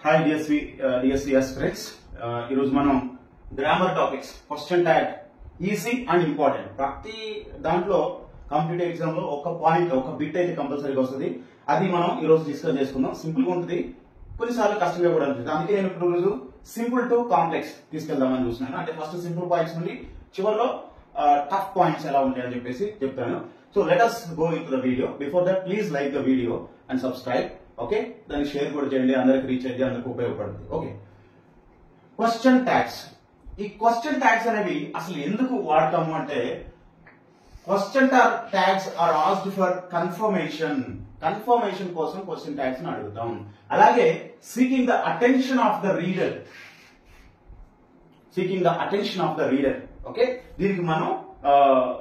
Hi DSC aspirants. ఈరోజు మనం grammar topics question tag easy and important. ప్రతి దాంట్లో కాంపిటేటివ్ ఎగ్జామ్ లో ఒక పాయింట్ ఒక బిట్ అయితే కంపల్సరీగా వస్తుంది. అది మనం ఈ రోజు డిస్కస్ చేసుకుందాం. సింపుల్ గా ఉంటుంది, కొన్నిసార్లు కష్టంగా కూడా ఉంటుంది. అందుకే నేను ఇప్పుడు రోజు సింపుల్ టు కాంప్లెక్స్ తీసుకెళ్దామని చూస్తున్నాను. అంటే ఫస్ట్ సింపుల్ పాయింట్స్ నుండి చివరిలో టఫ్ పాయింట్స్ ఎలా ఉంటాయని చెప్పేసి చెప్తాను. So let us go into the video. Before that, please like the video and subscribe. Okay, దాన్ని షేర్ కూడా చేయండి, అందరికి రీచ్ అయితే అందరికి ఉపయోగపడుతుంది. Okay, question tags. ఈ క్వశ్చన్ ట్యాగ్స్ అనేవి అసలు ఎందుకు వాడతాము అంటే, question tags are asked for confirmation కోసం క్వశ్చన్ ట్యాగ్స్ ని అడుగుతాం. అలాగే seeking the attention of the reader. Okay, దీనికి మనం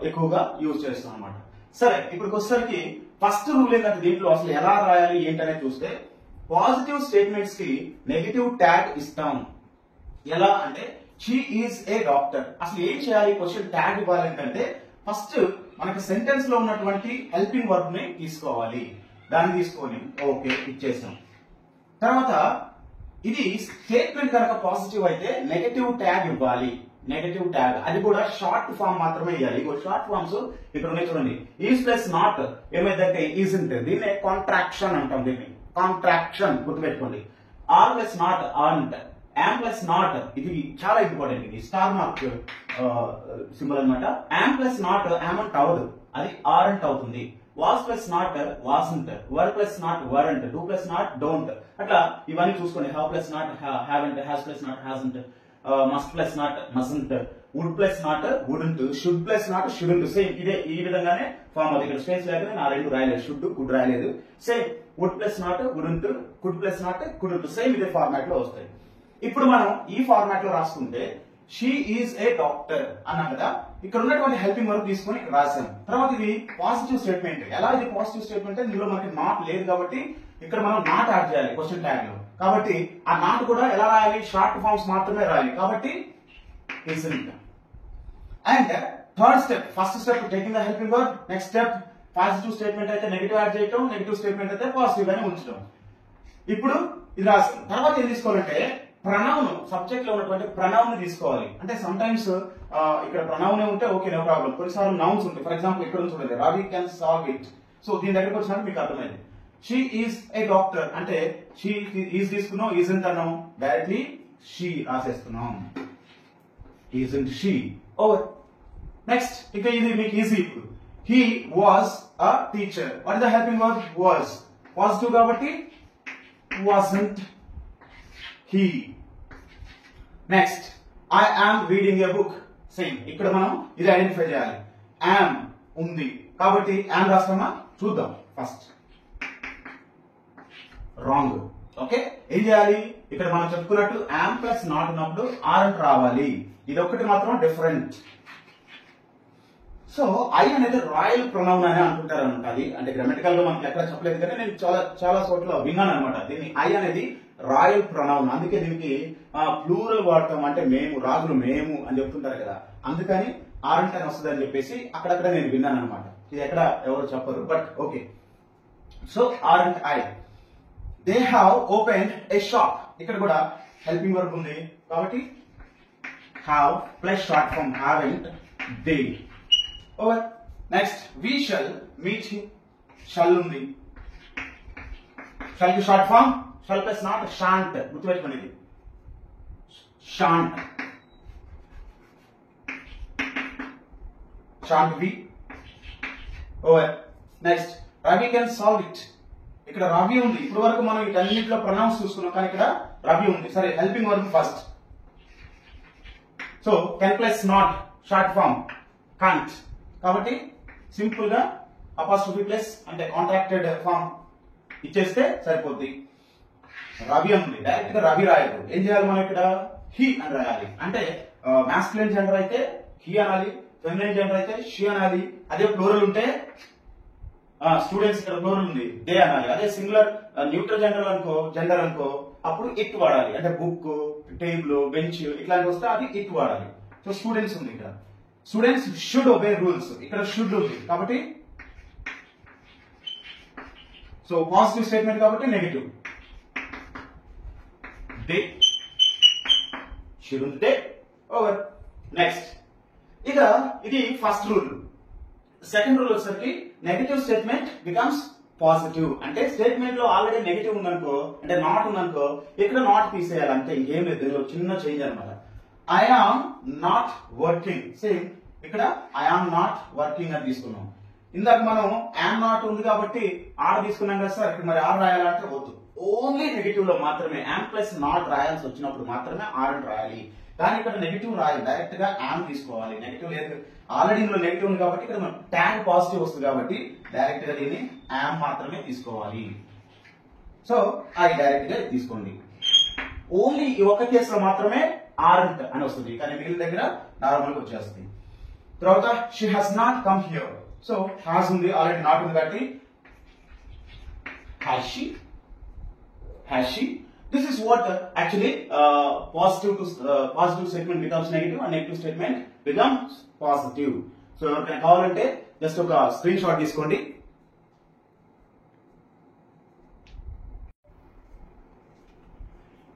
ఎక్కువగా యూజ్ చేస్తాం అన్నమాట. సరే, ఇప్పుడు వచ్చేసరికి ఫస్ట్ రూల్ ఏంటంటే దీంట్లో అసలు ఎలా రాయాలి ఏంటనేది చూస్తే, పాజిటివ్ స్టేట్మెంట్స్ కి నెగటివ్ ట్యాగ్ ఇస్తాం. ఎలా అంటే, షీ ఈజ్ ఏ డాక్టర్. అసలు ఏం చేయాలి క్వశ్చన్ ట్యాగ్ ఇవ్వాలంటే, ఫస్ట్ మనకి సెంటెన్స్ లో ఉన్నటువంటి హెల్పింగ్ వర్బ్ ని తీసుకోవాలి. దాన్ని తీసుకొని ఓకే ఇచ్చేసాం. తర్వాత ఇది స్టేట్మెంట్ కనుక పాజిటివ్ అయితే నెగటివ్ ట్యాగ్ ఇవ్వాలి. నెగటివ్ ట్యాగ్ అది కూడా షార్ట్ ఫామ్ మాత్రమే ఇవ్వాలి. షార్ట్ ఫార్మ్స్ ఇక్కడ ఉన్నాయి చూడండి. ఈజ్ ప్లస్ నాట్ ఏమైందంటే ఈజంట్, దీన్ని కాంట్రాక్షన్ అంటాం. దీన్ని కాంట్రాక్షన్ గుర్తుపెట్టుకోండి. Are plus not aren't, am plus not ఇది చాలా ఇంపార్టెంట్. ఇది స్టార్ మార్క్ సింబల్ అనమాట. యామ్ ప్లస్ నాట్ యామంట్ అవ్వదు, అది ఆర్ంట్ అవుతుంది. Was plus not wasn't, were plus not weren't, do plus not don't. అట్లా ఇవన్నీ చూసుకోండి. Have plus not haven't, has plus not hasn't, must plus not mustn't, would plus not wouldn't, should plus not student. Same ఇదే ఈ విధంగానే form అవుతుంది. ఇక్కడ space లేక నేను ఆ రెండు రాయలేదు, షుడ్ కుడ్ రాయలేదు. Same would plus not wouldn't, could plus not couldn't, same ఇదే ఫార్మాట్ లో వస్తాయి. ఇప్పుడు మనం ఈ ఫార్మాట్ లో రాసుకుంటే షీ ఈజ్ ఏ డాక్టర్ అన్నాం కదా. ఇక్కడ ఉన్నటువంటి హెల్పింగ్ వర్బ్ తీసుకొని రాసాం. తర్వాత ఇది పాజిటివ్ స్టేట్మెంట్. ఎలా ఇది పాజిటివ్ స్టేట్మెంట్? ఇందులో మనకి నాట్ లేదు కాబట్టి ఇక్కడ మనం నాట్ యాడ్ చేయాలి క్వశ్చన్ ట్యాగ్ లో. కాబట్టి ఆ నాట్ కూడా ఎలా రాయాలి? షార్ట్ ఫార్మ్స్ మాత్రమే రాయాలి. కాబట్టి isn't. And third step, first step taking the helping verb. Next step positive statement అయితే నెగటివ్ యాడ్ చేయటం, నెగటివ్ స్టేట్మెంట్ అయితే పాజిటివ్ గానే ఉంచడం. ఇప్పుడు ఇది రాసాం. తర్వాత ఏం తీసుకోవాలంటే, ప్రనౌన్, సబ్జెక్ట్ లో ఉన్నటువంటి ప్రనౌన్ ని తీసుకోవాలి. అంటే సమ్ టైమ్స్ ఇక్కడ ప్రనౌన్ ఉంటే ఓకే, నో ప్రాబ్లం. కొన్నిసార్లు నౌన్స్ ఉంటాయి. ఫర్ ఎగ్జాంపుల్ ఇక్కడ చూడండి, Ravi can solve it. So దీని దగ్గరకు వచ్చినట్టు మీకు అర్థమైంది. షీ ఈజ్ ఏ డాక్టర్ అంటే షీ ఈజ్ తీసుకున్నాం, ఈజంట్ అన్నాం, డైరెక్ట్లీ షీ రాసేస్తున్నాం. Isn't she. ఓవర్. నెక్స్ట్ ఇక ఇది మీకు ఈజీ. ఇప్పుడు he was a teacher. What is the helping verb? Was. Positive కాబట్టి wasn't he. Next I am reading a book. Same ఇక్కడ మనం ఇది ఐడెంటిఫై చేయాలి. యామ్ ఉంది కాబట్టి యామ్ రాస్తామా? చూద్దాం. First wrong. ఓకే, ఏం చేయాలి? ఇక్కడ మనం చెప్పుకున్నట్టు యామ్ ప్లస్ నాట్ ఉన్నప్పుడు ఆర్ంట్ రావాలి. ఇది ఒకటి మాత్రం డిఫరెంట్. సో ఐ అనేది రాయల్ ప్రొనౌన్ అని అంటుంటారు అనమాట. అది అంటే గ్రామటికల్ గా మనకి ఎక్కడ చెప్పలేదు, కానీ నేను చాలా చోట్ల విన్నాను అనమాట. దీన్ని ఐ అనేది రాయల్ ప్రొనౌన్. అందుకే దీనికి ప్లూరల్ వాడతాం. అంటే మేము, రాజులు మేము అని చెప్తుంటారు కదా, అందుకని ఆర్ంట్ అని వస్తుంది అని చెప్పేసి అక్కడక్కడ నేను విన్నాను అనమాట. ఇది ఎక్కడ ఎవరు చెప్పరు, but okay. So aren't I. They have opened a shop. ఇక్కడ కూడా హెల్పింగ్ వర్బ్ ఉంది కాబట్టి have plus short form haven't, they. Over. Next we shall meet him. Shall ఉంది. షల్ కి short form shall plus not shan't. గుర్తుపెట్టుకునేది shan't. Shan't we. Over. Next Ravi can solve it. ఇక్కడ రవి ఉంది. ఇప్పుడు వరకు మనం వీటన్నిటిలో ప్రొనౌన్స్ చూసుకున్నాం, కానీ ఇక్కడ రవి ఉంది. సరే, helping verb first. So can plus not short form can't. కాబట్టి సింపుల్ గా అపాస్ట్రోఫీ ప్లస్ అంటే కాంట్రాక్టెడ్ ఫార్మ్ ఇచ్చేస్తే సరిపోద్ది. రవి ఉంది, డైరెక్ట్ గా రవి రాయదు. ఏం చేయాలి మనం? ఇక్కడ హీ అని రాయాలి. అంటే మాస్కులైన్ జెండర్ అయితే హీ అనాలి, ఫెమినైన్ జెండర్ అయితే షీ అనాలి. అదే ప్లూరల్ ఉంటే స్టూడెంట్స్ ఇక్కడ ప్లూరల్ ఉంది, దే అనాలి. అదే సింగులర్ న్యూట్రల్ జెండర్ అనుకో అప్పుడు ఇట్ వాడాలి. అంటే బుక్, టేబుల్, బెంచ్ ఇట్లాంటివి వస్తే అది ఇట్ వాడాలి. సో స్టూడెంట్స్ ఉంది. ఇక్కడ స్టూడెంట్స్ షుడ్ ఒబే రూల్స్. ఇక్కడ షుడ్ ఉంది కాబట్టి సో పాజిటివ్ స్టేట్మెంట్ కాబట్టి negative. They, should they, over. Next ఇక ఇది ఫస్ట్ రూల్. సెకండ్ రూల్ వచ్చేసరికి నెగటివ్ స్టేట్మెంట్ బికమ్స్ పాజిటివ్. అంటే స్టేట్మెంట్ లో ఆల్రెడీ నెగటివ్ ఉందనుకో, అంటే నాట్ ఉందనుకో, ఇక్కడ నాట్ తీసేయాలి అంతే, ఇంకేం లేదు. దీనిలో చిన్న చేంజ్ అనమాట. I am not working, same ఇక్కడ ఐ ఆమ్ నాట్ వర్కింగ్ అని తీసుకున్నాం. ఇందాక మనం యామ్ నాట్ ఉంది కాబట్టి ఆర్ తీసుకున్నాం కదా సార్, ఇక్కడ మరి ఆర్ రాయాలంటే వద్దు, ఓన్లీ నెగటివ్ లో మాత్రమే యామ్ ప్లస్ నాట్ రాయాల్సి వచ్చినప్పుడు మాత్రమే ఆర్ అని రాయాలి. కానీ ఇక్కడ నెగటివ్ రాయాలి, డైరెక్ట్ గా యామ్ తీసుకోవాలి. నెగటివ్ లేదు, ఆల్రెడీ ఇందులో నెగటివ్ ఉంది కాబట్టి ఇక్కడ మనం ట్యాగ్ పాజిటివ్ వస్తుంది కాబట్టి డైరెక్ట్ గా దీన్ని యామ్ మాత్రమే తీసుకోవాలి. సో అది డైరెక్ట్ గా తీసుకోండి. ఓన్లీ ఈ ఒక్క కేసులో మాత్రమే ఆర్ంట్ అని వస్తుంది, కానీ మిగిలిన దగ్గర నార్మల్ గా వచ్చేస్తుంది. తర్వాత she has not come here. So has ఉంది, ఆల్రెడీ నాట్ ఉంది కాబట్టి has she, has she. This is what actually positive statement becomes negative and negative statement becomes positive. So ఎవరికైనా కావాలంటే జస్ట్ ఒక స్క్రీన్ షాట్ తీసుకోండి.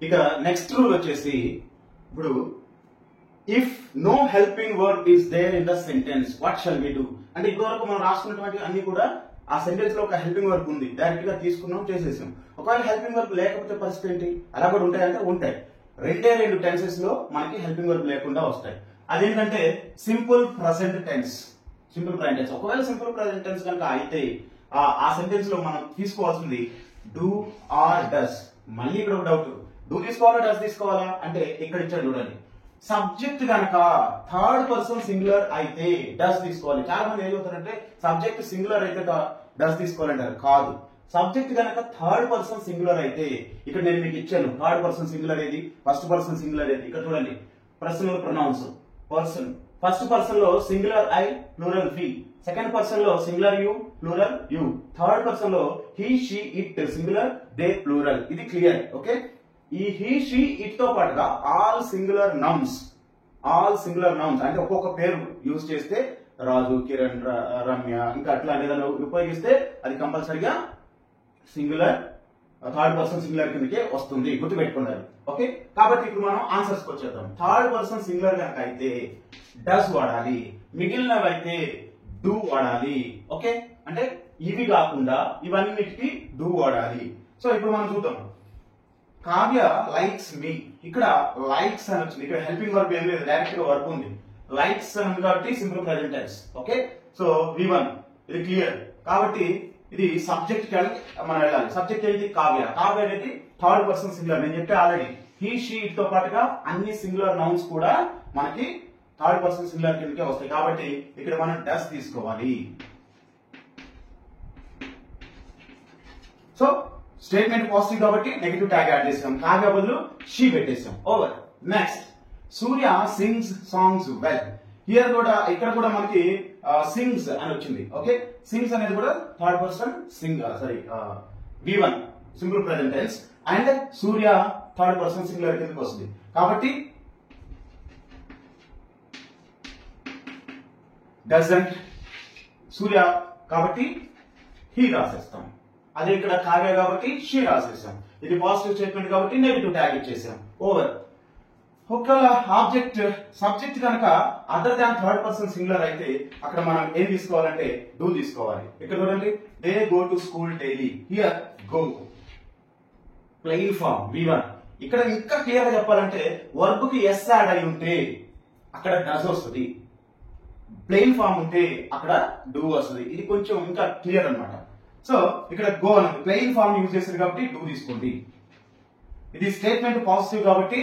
ఇక నెక్స్ట్ రూల్ వచ్చేసి, ఇప్పుడు if no helping verb is there in the sentence what shall we do. అంటే ఇప్పటివరకు మనం రాసుకున్నటువంటి అన్ని కూడా ఆ సెంటెన్స్ లో ఒక హెల్పింగ్ వర్బ్ ఉంది, డైరెక్ట్ గా తీసుకున్నాం, చేసేసాం. ఒకవేళ హెల్పింగ్ వర్బ్ లేకపోతే పరిస్థితి ఏంటి? అలా కూడా ఉంటాయంటే ఉంటాయి. రెండు టెన్సెస్ లో మనకి హెల్పింగ్ వర్బ్ లేకుండా వస్తాయి. అదేంటంటే simple present tense. Simple present tense, ఒకవేళ సింపుల్ ప్రెసెంట్ టెన్స్ కనుక అయితే ఆ సెంటెన్స్ లో మనం తీసుకోవాల్సింది డూ ఆర్ డస్. మళ్ళీ ఇక్కడ ఒక డౌట్, డూ తీసుకోవాలా డస్ తీసుకోవాలా అంటే ఇక్కడ ఇచ్చాడు చూడండి. సబ్జెక్ట్ కనుక థర్డ్ పర్సన్ సింగులర్ అయితే డస్ తీసుకోవాలి. చాలా మంది ఏం చెప్తారంటే సబ్జెక్ట్ సింగులర్ అయితే డస్ తీసుకోవాలంటారు. కాదు, సబ్జెక్ట్ కనుక థర్డ్ పర్సన్ సింగులర్ అయితే, ఇక్కడ నేను మీకు ఇచ్చాను థర్డ్ పర్సన్ సింగులర్ ఏది, ఫస్ట్ పర్సన్ సింగులర్ ఏది. ఇక్కడ చూడండి, personal pronouns person. First person లో singular I plural we, second person లో singular you plural you, third person లో he she it singular they plural. ఇది క్లియర్. ఓకే, ఈ he she it తో పాటుగా ఆల్ సింగులర్ నౌన్స్ అంటే ఒక్కొక్క పేరు యూజ్ చేస్తే రాజు, కిరణ్, రమ్య ఇంకా అట్లా ఏదైనా ఉపయోగిస్తే అది కంపల్సరిగా సింగులర్ థర్డ్ పర్సన్ సింగులర్ కిందకే వస్తుంది, గుర్తుపెట్టుకున్నారు. ఓకే, కాబట్టి ఇప్పుడు మనం ఆన్సర్స్ వచ్చేద్దాం. థర్డ్ పర్సన్ సింగులర్ కనుక అయితే డస్ వాడాలి, మిగిలినవైతే డూ వాడాలి. ఓకే, అంటే ఇవి కాకుండా ఇవన్నిటికి డూ వాడాలి. సో ఇప్పుడు మనం చూద్దాం. కావ్య లైక్స్ మీ, ఇక్కడ లైక్స్ అని వచ్చింది, ఇక్కడ హెల్పింగ్ వర్బ్ ఏం లేదు, డైరెక్ట్ గా వర్బ్ ఉంది. లైక్స్ అని ఉంది కాబట్టి simple present tense. Okay, so V1 ఇది క్లియర్. కాబట్టి ఇది సబ్జెక్ట్ కి మనం వెళ్ళాలి. సబ్జెక్ట్ ఏంటి? కావ్య. కావ్య అనేది థర్డ్ పర్సన్ సింగులర్. నేను చెప్పే ఆల్రెడీ హీ షీ ఇట్ తో పాటుగా అన్ని సింగులర్ నౌన్స్ కూడా మనకి థర్డ్ పర్సన్ సింగులర్ కిందకే వస్తాయి. కాబట్టి ఇక్కడ మనం డస్ తీసుకోవాలి. సో స్టేట్మెంట్ పాజిటివ్ కాబట్టి నెగటివ్ ట్యాగ్ యాడ్ చేసాం, కావ్య బదులు షీ పెట్టేసాం. Over. Next, Surya sings songs well. Here కూడా ఇక్కడ కూడా మనకి సింగ్స్ అని వచ్చింది. ఓకే, సింగ్స్ అనేది కూడా third person V1 simple present tense and Surya third person singular కిందకి వస్తుంది. కాబట్టి డజంట్ సూర్య కాబట్టి హీ రాసేస్తాం. అదే ఇక్కడ కావ్య కాబట్టి షీ రాసేసాం. ఇది పాజిటివ్ స్టేట్మెంట్ కాబట్టి నెగటివ్ ట్యాగ్ ఇచ్చేసాం. ఓవర్. ఒకవేళ ఆబ్జెక్ట్ సబ్జెక్ట్ కనుక other than third person singular అయితే అక్కడ మనం ఏం తీసుకోవాలంటే డూ తీసుకోవాలి. ఇక్కడ చూడండి, they go to school daily. Here go plain form V1. ఇక్కడ ఇంకా క్లియర్ గా చెప్పాలంటే వర్బ్ కి ఎస్ యాడ్ అయి ఉంటే అక్కడ డస్ వస్తుంది, ప్లెయిన్ ఫామ్ ఉంటే అక్కడ డూ వస్తుంది. ఇది కొంచెం ఇంకా క్లియర్ అన్నమాట. సో ఇక్కడ గో అన్నది ప్లెయిన్ ఫామ్ యూజ్ చేసింది కాబట్టి డూ తీసుకోండి. ఇది స్టేట్మెంట్ పాజిటివ్ కాబట్టి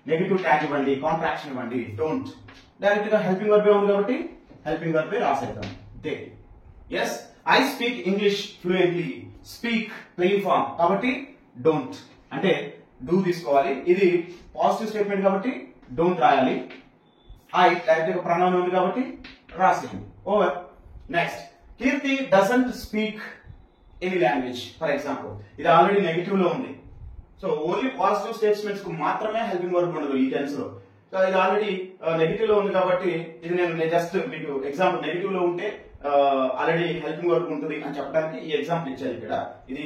నెగటివ్ ట్యాగ్ ఇవ్వండి, కాంట్రాక్షన్ ఇవ్వండి. డోంట్ డైరెక్ట్ గా హెల్పింగ్ వర్బ్ ఉంది కాబట్టి హెల్పింగ్ వర్బ్ రాసేద్దాం. They. Yes, I speak English fluently. Speak plain form కాబట్టి డోంట్ అంటే డూ తీసుకోవాలి. ఇది పాజిటివ్ స్టేట్మెంట్ కాబట్టి డోంట్ రాయాలి. ఐ డైరెక్ట్ గా ప్రొనౌన్ ఉంది కాబట్టి రాసేయండి. Over. Next, Keerthi doesn't speak any language for example. ఇది ఆల్రెడీ నెగటివ్ లో ఉంది. సో ఓన్లీ పాజిటివ్ స్టేట్మెంట్స్ కు మాత్రమే హెల్పింగ్ వర్బ్ ఉండదు ఈ టెన్స్ లో. సో ఇది ఆల్రెడీ నెగటివ్ లో ఉంది కాబట్టి ఇది నేను జస్ట్ మీకు ఎగ్జాంపుల్ నెగటివ్ లో ఉంటే ఆల్రెడీ హెల్పింగ్ వర్క్ ఉంటుంది అని చెప్పడానికి ఈ ఎగ్జాంపుల్ ఇచ్చారు ఇక్కడ. ఇది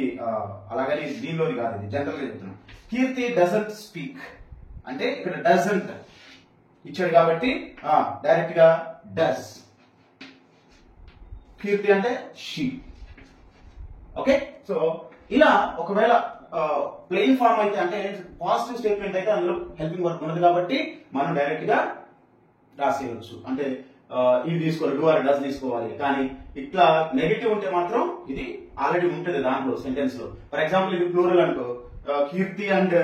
అలాగని దీనిలోని కాదు, ఇది జనరల్ గా చెప్తున్నాం. కీర్తి డజంట్ స్పీక్ అంటే ఇక్కడ డజంట్ ఇచ్చాడు కాబట్టి డైరెక్ట్ గా డస్. కీర్తి అంటే షీ. ఓకే, సో ఇలా ఒకవేళ ప్లెయిన్ ఫామ్ అయితే అంటే పాజిటివ్ స్టేట్మెంట్ అయితే అందులో హెల్పింగ్ వర్క్ ఉన్నది కాబట్టి మనం డైరెక్ట్ గా రాసేయచ్చు. అంటే ఇది తీసుకోవాలి, డూ ఆర్ డస్ తీసుకోవాలి. కానీ ఇట్లా నెగిటివ్ ఉంటే మాత్రం ఇది ఆల్రెడీ ఉంటుంది దాంట్లో సెంటెన్స్ లో. ఫర్ ఎగ్జాంపుల్ ఇది ప్లూరల్ అనుకో, కీర్తి అండ్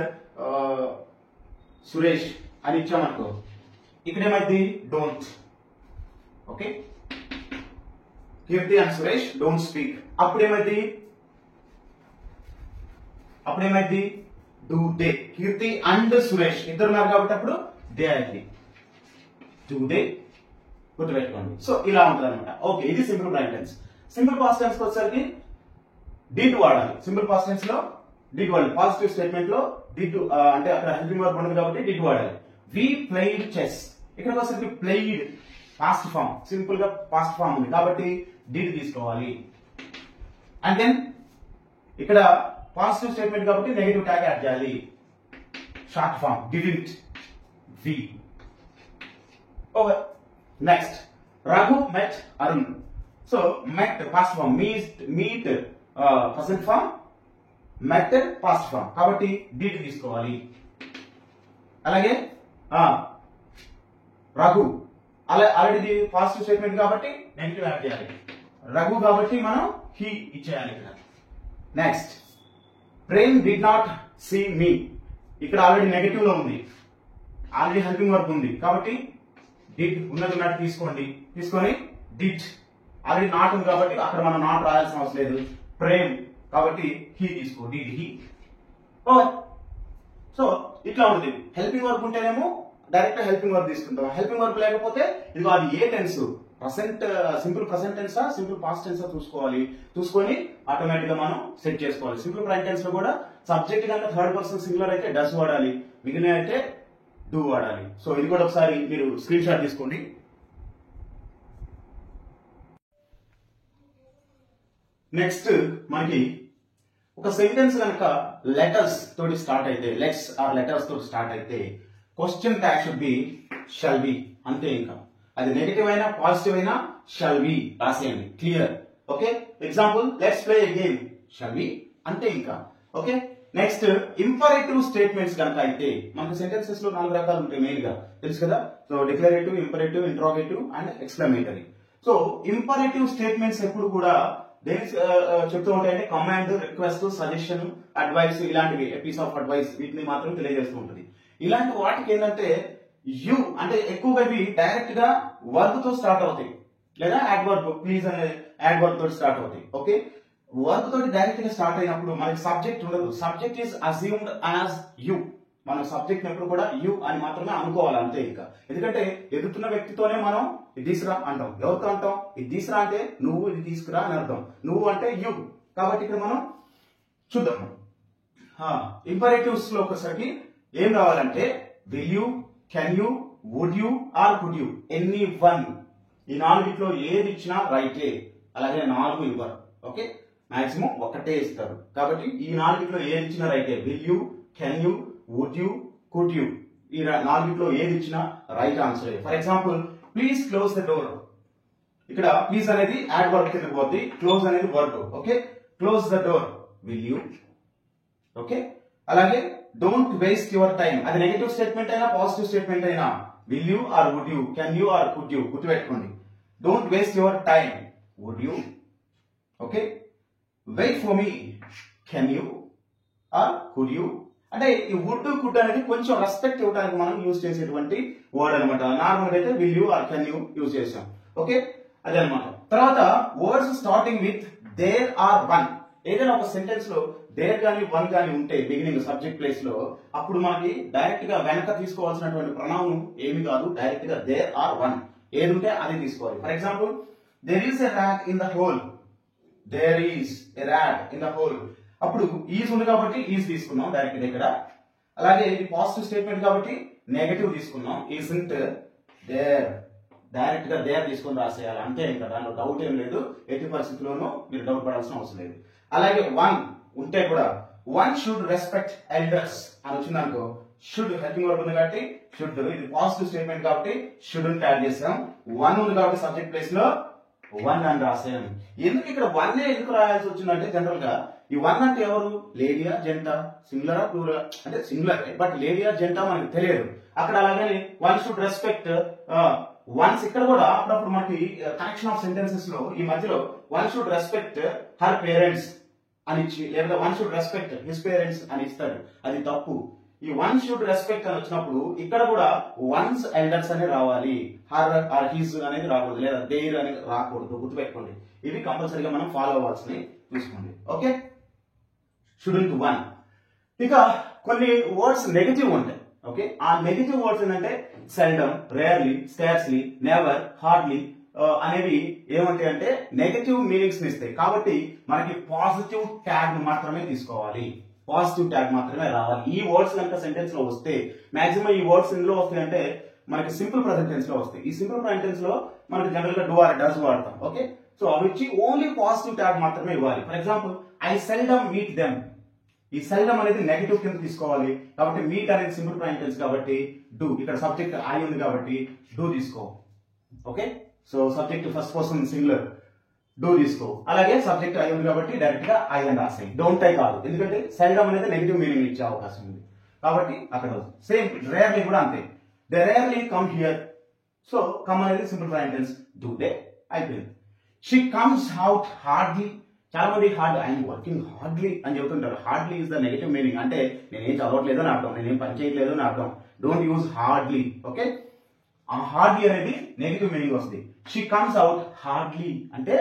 సురేష్ అని ఇచ్చామనుకో, ఇక్కడ ఏమైంది don't. Okay, Keerthi and Suresh don't speak. అప్పుడేమైంది do they. Keerthi and Suresh ఇద్దరు ఉన్నారు కాబట్టి అప్పుడు దే అయింది, డూ దే. గుర్తుపెట్టుకోండి. సో ఇలా ఉంటుంది అనమాట. ఓకే, ఇది simple present tense. Simple past tense వచ్చేసరికి డిడ్ వాడాలి. సింపుల్ పాస్ట్ టెన్స్ లో డిడ్ వాడాలి. పాజిటివ్ స్టేట్మెంట్ లో డిడ్ అంటే అక్కడ హెల్పింగ్ వర్బ్ ఉండదు కాబట్టి డిడ్ వాడాలి. We played chess. ఇక్కడ వచ్చేసరికి ప్లేయిడ్ పాస్ట్ ఫామ్, సింపుల్ గా పాస్ట్ ఫామ్ ఉంది కాబట్టి డిడ్ తీసుకోవాలి. అండ్ దెన్ ఇక్కడ పాజిటివ్ స్టేట్మెంట్ కాబట్టి నెగటివ్ ట్యాగ్ యాడ్ చేయాలి. Short form didn't, we. Over. Next, Raghu met Arun. So met past form, meet present form, met past form కాబట్టి did తీసుకోవాలి. అలాగే రఘు ఆల్రెడీ పాజిటివ్ స్టేట్మెంట్ కాబట్టి నెగటివ్ యాడ్ చేయాలి. రఘు కాబట్టి మనం హీ ఇచ్చేయాలి ఇక్కడ. Next, Prem did not see me. ఇక్కడ ఆల్రెడీ నెగటివ్ లో ఉంది, ఆల్రెడీ హెల్పింగ్ వర్క్ ఉంది కాబట్టి డిడ్ ఉన్నట్టు తీసుకోండి. తీసుకొని డిడ్ ఆల్రెడీ నాట్ ఉంది కాబట్టి అక్కడ మనం నాట్ రాయాల్సిన అవసరం లేదు. ప్రేమ్ కాబట్టి హీ తీసుకో, డిడ్ హీ. సో ఇట్లా ఉంటుంది. హెల్పింగ్ వర్క్ ఉంటేనేమో డైరెక్ట్ హెల్పింగ్ వర్క్ తీసుకుంటాం. హెల్పింగ్ వర్క్ లేకపోతే ఇదిగో అది ఏ టెన్స్, ప్రెసెంట్ సింపుల్ ప్రెసెంట్ టెన్సా సింపుల్ పాస్ట్ టెన్సా చూసుకొని ఆటోమేటిక్ గా మనం సెట్ చేసుకోవాలి. సింపుల్ ప్రెజెంట్ టెన్స్ లో కూడా సబ్జెక్ట్ కనుక థర్డ్ పర్సన్ సింగులర్ అయితే డస్ వాడాలి, మిగిలిన అయితే డూ వాడాలి. సో ఇది కూడా ఒకసారి మీరు స్క్రీన్ షాట్ తీసుకోండి. నెక్స్ట్ మనకి ఒక సెంటెన్స్ కనుక లెటర్స్ తోటి స్టార్ట్ అయితే, లెట్స్ ఆర్ లెటర్స్ తోటి స్టార్ట్ అయితే question tag should be shall be. అంతే, ఇంకా అది నెగటివ్ అయినా పాజిటివ్ అయినా షల్ బి రాసేయండి. Clear? Okay, example let's play a game, shall be. అంతే ఇంకా. ఓకే, నెక్స్ట్ ఇంపరేటివ్ స్టేట్మెంట్స్ కనుక అయితే మనకు సెంటెన్సెస్ లో 4 రకాలు ఉంటాయి మెయిన్ గా, తెలుసు కదా. So declarative, imperative, interrogative and exclamatory. So imperative statements ఎప్పుడు కూడా దేని చెప్తూ ఉంటాయంటే కమాండ్, రిక్వెస్ట్, సజెషన్, అడ్వైస్, ఇలాంటివి, పీస్ ఆఫ్ అడ్వైస్, వీటిని మాత్రం తెలియజేస్తూ ఉంటుంది. ఇలాంటి వాటికి ఏంటంటే యు అంటే ఎక్కువగా ఇవి డైరెక్ట్ గా వర్బ్ తో స్టార్ట్ అవుతాయి, లేదా యాడ్వర్బ్, ప్లీజ్ అనే యాడ్వర్బ్ తోటి స్టార్ట్ అవుతాయి. ఓకే, వర్బ్ తోటి డైరెక్ట్ గా స్టార్ట్ అయినప్పుడు మనకి సబ్జెక్ట్ ఉండదు. Subject is assumed as you. మనం సబ్జెక్ట్ ఎప్పుడు కూడా యు అని మాత్రమే అనుకోవాలి, అంతే ఇంకా. ఎందుకంటే ఎదుగుతున్న వ్యక్తితోనే మనం ఇది తీసుకురా అంటాం. ఎవరితో అంటాం? ఇది తీసుకురా అంటే నువ్వు, ఇది తీసుకురా అని అర్థం. నువ్వు అంటే యు కాబట్టి ఇక్కడ మనం చూద్దాం. ఇంపరేటివ్స్ లో ఒకసారి ఏం రావాలంటే will you, can you, would you or could you, any one. ఈ 4 ఏది ఇచ్చినా రైటే. అలాగే 4 ఇవ్వరు. ఓకే, మాక్సిమం ఒకటే ఇస్తారు కాబట్టి ఈ 4 ఏది ఇచ్చినా రైటే. Will you, can you, would you, could you, ఈ 4 ఏది ఇచ్చినా right answer. For example please close the door. ఇక్కడ ప్లీజ్ అనేది యాడ్ వర్బ్ కింద పోద్ది, క్లోజ్ అనేది verb. Okay, close the door, will you. Okay, అలాగే డోంట్ వేస్ట్ యువర్ టైం. అది నెగటివ్ స్టేట్మెంట్ అయినా పాజిటివ్ స్టేట్మెంట్ అయినా will you or would you, can you or could you, గుర్తుపెట్టుకోండి. Don't waste your time, would you. Okay, wait for me, can you or could you. అంటే ఈ would, could అనేది కొంచెం respect ఇవ్వడానికి మనం use చేసేటువంటి word అనమాట. నార్మల్ అయితే will you or can you use చేసాం. ఓకే, అదే అనమాట. తర్వాత words starting with there are one. ఏదైనా ఒక సెంటెన్స్ లో దేర్ గాని వన్ గాని ఉంటే బిగినింగ్ సబ్జెక్ట్ ప్లేస్ లో, అప్పుడు మనకి డైరెక్ట్ గా వెనక తీసుకోవాల్సినటువంటి ప్రణౌన్ ఏమి కాదు, డైరెక్ట్ గా దేర్ ఆర్ వన్ ఏది ఉంటే అది తీసుకోవాలి. For example there is a rat in the hole, there is a rat in the hole. అప్పుడు ఈజ్ ఉంది కాబట్టి ఈజ్ తీసుకున్నాం డైరెక్ట్ ఇక్కడ. అలాగే ఇది పాజిటివ్ స్టేట్మెంట్ కాబట్టి నెగటివ్ తీసుకున్నాం, ఈజంట్ దేర్. డైరెక్ట్ గా దేర్ తీసుకొని రాసేయాలి అంతే, ఇంకా దాంట్లో డౌట్ ఏం లేదు. ఎట్టి పరిస్థితుల్లోనూ మీరు డౌట్ పడాల్సిన అవసరం లేదు. అలాగే వన్ ఉంటే కూడా వన్ షుడ్ రెస్పెక్ట్ ఎల్డర్స్ అని వచ్చిందనుకో, షుడ్ హెల్పింగ్ వర్బ్ ఉంది కాబట్టి షుడ్, ఇది పాజిటివ్ స్టేట్మెంట్ కాబట్టి షుడ్ యాడ్ చేసాం. వన్ ఉంది కాబట్టి సబ్జెక్ట్ ప్లేస్ లో వన్ అని రాసాం. ఎందుకు ఇక్కడ వన్ ఎందుకు రాయాల్సి వచ్చిందంటే జనరల్ గా ఈ వన్ అంటే ఎవరు, లేడియా జెంటా, సింగులరా ప్లూరల్ అంటే సింగులర్, బట్ లేడియా జెంటా మనకి తెలియదు అక్కడ. అలాగే వన్ షుడ్ రెస్పెక్ట్ వన్స్, ఇక్కడ కూడా అప్పుడప్పుడు మనకి కనెక్షన్ ఆఫ్ సెంటెన్సెస్ లో ఈ మధ్యలో one should respect her parents అని ఇచ్చి, లేదా one should respect his parents అని ఇస్తాడు, అది తప్పు. ఈ వన్ షుడ్ రెస్పెక్ట్ అని వచ్చినప్పుడు ఇక్కడ కూడా వన్స్ ఎల్డర్స్ అని రావాలి, హర్ ఆర్ హిస్ అనేది రాకూడదు, లేదా దేర్ అనేది రాకూడదు. గుర్తుపెట్టుకోండి, ఇవి కంపల్సరీగా మనం ఫాలో అవ్వాల్సినవి చూసుకోండి. Okay, student one. ఇక కొన్ని వర్డ్స్ నెగటివ్ ఉంటాయి. ఓకే, ఆ నెగటివ్ వర్డ్స్ ఏంటంటే seldom, rarely, scarcely, never, hardly అనేవి ఏమంటాయి అంటే నెగటివ్ మీనింగ్స్ ఇస్తాయి. కాబట్టి మనకి పాజిటివ్ ట్యాగ్ మాత్రమే తీసుకోవాలి, పాజిటివ్ ట్యాగ్ మాత్రమే రావాలి. ఈ వర్డ్స్ కనుక సెంటెన్స్ లో వస్తే, మాక్సిమం ఈ వర్డ్స్ ఇందులో వస్తాయి అంటే మనకి సింపుల్ ప్రెజెంట్ టెన్స్ లో వస్తాయి. ఈ సింపుల్ ప్రెజెంట్ టెన్స్ లో మనకి జనరల్ గా డూ ఆర్ డస్ వాడతాం. ఓకే, సో అవి ఇచ్చి ఓన్లీ పాజిటివ్ ట్యాగ్ మాత్రమే ఇవ్వాలి. For example I seldom meet them, ఈ సెల్డమ్ అనేది నెగటివ్ కింద తీసుకోవాలి. కాబట్టి మీట్ అనేది సింపుల్ ప్రెజెంట్ టెన్స్ కాబట్టి డూ, ఇక్కడ సబ్జెక్ట్ ఐ ఉంది కాబట్టి డూ తీసుకో. Okay, so subject first person singular do తీసుకో. అలాగే సబ్జెక్ట్ ఐ ఉంది కాబట్టి డైరెక్ట్ గా ఐ అని రాసాయి, డోంట్ ఐ కాదు, ఎందుకంటే సెల్డమ్ అనేది నెగటివ్ మీనింగ్ ఇచ్చే అవకాశం ఉంది కాబట్టి అక్కడ. సేమ్ రేర్లీ కూడా అంతే, they rarely come here, so come అనేది simple present tense, do they అయిపోయింది. షీ కమ్స్ అవుట్ హార్డ్లీ, చాలా మంది హార్డ్ ఐఎమ్ వర్కింగ్ హార్డ్లీ అని చెబుతుంటారు. Hardly is the negative meaning, అంటే నేనేం చదవట్లేదు అని అర్థం, నేనేం పని చేయట్లేదు అని అర్థం. Don't use hardly. ఓకే, ఆ హార్డ్లీ అనేది నెగటివ్ మీనింగ్ వస్తుంది. షీ కమ్స్ అవుట్ హార్డ్లీ అంటే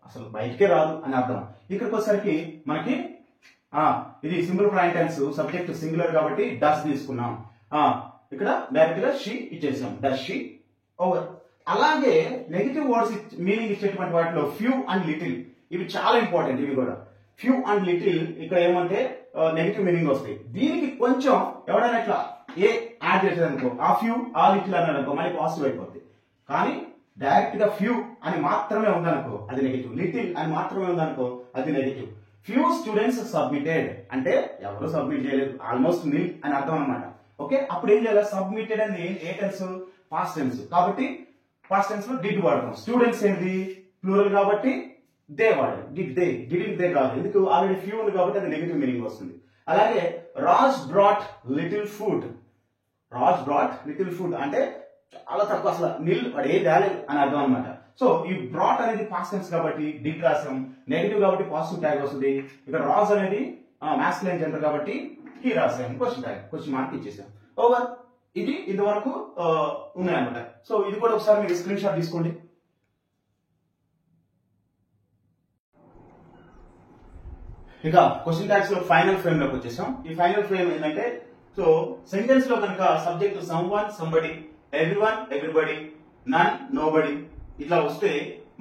అసలు బయటకే రాదు అని అర్థం. ఇక్కడికి వచ్చేసరికి మనకి ఇది simple present tense, subject singular కాబట్టి డస్ తీసుకున్నాం. ఇక్కడ డైరెక్ట్ గా షీ ఇచ్చేసాం, డస్ షీ, ఓవర్. అలాగే నెగటివ్ వర్డ్స్ మీనింగ్ ఇచ్చేటువంటి వాటిలో ఫ్యూ అండ్ లిటిల్, ఇవి చాలా ఇంపార్టెంట్. ఇవి కూడా ఫ్యూ అండ్ లిటిల్ ఇక్కడ ఏమంటే నెగటివ్ మీనింగ్ వస్తాయి. దీనికి కొంచెం ఎవడైనా ఇట్లా ఏ యాడ్ చేసేదనుకో, ఆ ఫ్యూ ఆ లిటిల్ అన్నాడు అనుకో మళ్ళీ పాజిటివ్ అయిపోద్ది. కానీ డైరెక్ట్ గా ఫ్యూ అని మాత్రమే ఉందనుకో అది నెగటివ్, లిటిల్ అని మాత్రమే ఉందనుకో అది నెగటివ్. ఫ్యూ స్టూడెంట్స్ సబ్మిటెడ్ అంటే ఎవరు సబ్మిట్ చేయలేదు, ఆల్మోస్ట్ నిల్ అని అర్థం అనమాట. ఓకే, అప్పుడు ఏం చేయాలి, సబ్మిటెడ్ అని ఏ టెన్స్, పాస్ట్ టెన్స్ కాబట్టి పాస్ట్ టెన్స్ లో డిడ్ వాడతాం. స్టూడెంట్స్ ఏంటి ప్లూరల్ కాబట్టి దే వాడాలి, డిడ్ దే, డిడ్ దే కాదు, ఎందుకు ఆల్రెడీ ఫ్యూ ఉంది కాబట్టి అది నెగటివ్ మీనింగ్ వస్తుంది. అలాగే Raj brought little food, Raj brought little food అంటే చాలా తక్కువ, అసలు నిల్ వాడు ఏ తేలేదు అని అర్థం అనమాట. సో ఈ బ్రాట్ అనేది పాస్ట్ టెన్స్ కాబట్టి డిడ్ రాసాం, నెగటివ్ కాబట్టి పాజిటివ్ ట్యాగ్ వస్తుంది. ఇక్కడ రాజ్ అనేది మాస్కులైన్ జెండర్ కాబట్టి హీ రాసాం, క్వశ్చన్ ట్యాగ్, క్వశ్చన్ మార్క్ ఇచ్చేసాం. ఓవర్. ఇది ఇంతవరకు ఉన్నాయన్నమాట. సో ఇది కూడా ఒకసారి మీరు స్క్రీన్ షాట్ తీసుకోండి. ఇక క్వశ్చన్ ట్యాగ్స్ లో ఫైనల్ ఫ్రేమ్ లోకి వచ్చేసాం. ఈ ఫైనల్ ఫ్రేమ్ ఏంటంటే, సో సెంటెన్స్ లో కనుక subject someone, somebody, everyone, everybody, none, nobody ఇట్లా వస్తే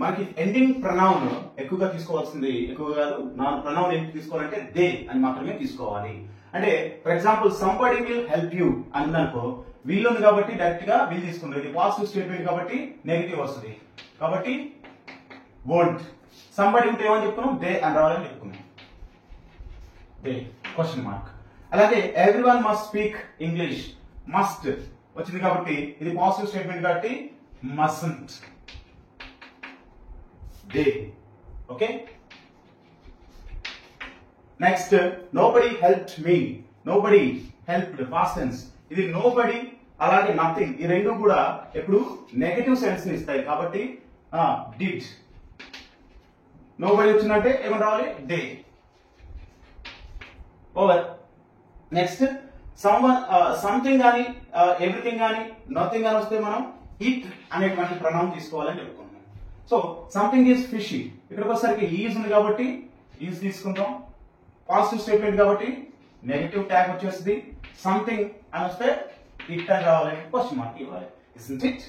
మనకి ఎండింగ్ ప్రొనౌన్ ఎక్కువగా తీసుకోవాల్సింది, ఎక్కువ కాదు, నా ప్రొనౌన్ ఏంటి తీసుకోవాలంటే దే అని మాత్రమే తీసుకోవాలి. అంటే for example somebody will help you అనుకో, వీల్ ఉంది కాబట్టి డైరెక్ట్ గా విల్ తీసుకుంటారు, ఇది పాజిటివ్ స్టేట్మెంట్ కాబట్టి నెగిటివ్ వస్తుంది కాబట్టి వోంట్. సంబడి ఉంటే ఏమని చెప్పుకున్నాం, దే అని రావాలని చెప్పుకున్నాం, దే క్వశ్చన్ మార్క్. అలాగే everyone must speak English, must వచ్చింది కాబట్టి ఇది పాజిటివ్ స్టేట్మెంట్ కాబట్టి mustn't, they. Okay, next nobody helped me, nobody helped past tense, ఇది నోబడి అలాగే నథింగ్, ఈ రెండు కూడా ఎప్పుడు నెగటివ్ సెన్స్ ని ఇస్తాయి కాబట్టి డిడ్. నోబడి వచ్చిందంటే ఏమని రావాలి, దే. ఓవర్. నెక్స్ట్ సంథింగ్ కానీ ఎవ్రీథింగ్ కానీ నథింగ్ కానీ వస్తే మనం ఇట్ అనేటువంటి ప్రొనౌన్ తీసుకోవాలని చెప్పుకుంటున్నాం. సో సంథింగ్ ఈజ్ ఫిషీ, ఇక్కడికి వచ్చేసరికి ఈజ్ ఉంది కాబట్టి ఈజ్ తీసుకుంటాం, పాజిటివ్ స్టేట్మెంట్ కాబట్టి నెగటివ్ ట్యాగ్ వచ్చేస్తుంది. సంథింగ్ అని వస్తే ఇట్ అని రావాలి, క్వశ్చన్ మార్క్ ఇవ్వాలి. Isn't it?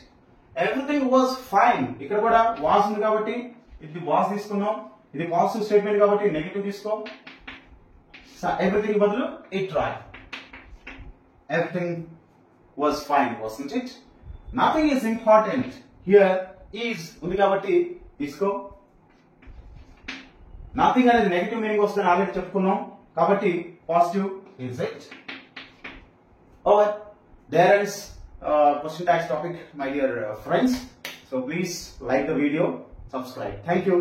Everything was fine, ఇక్కడ కూడా వాజ్ ఉంది కాబట్టి ఇది వాజ్ తీసుకున్నాం, ఇది పాజిటివ్ స్టేట్మెంట్ కాబట్టి నెగటివ్ తీసుకో, ఎవ్రీథింగ్ బదులు ఇట్ రాయ్. Everything was fine, wasn't it? Nothing is important, here is ఉంది కాబట్టి తీసుకో. నథింగ్ అనేది నెగటివ్ మీనింగ్ వస్తుందని ఆల్రెడీ చెప్పుకున్నాం కాబట్టి positive is it. Over. There is question tags topic, my dear friends. So please like the video, subscribe. Thank you.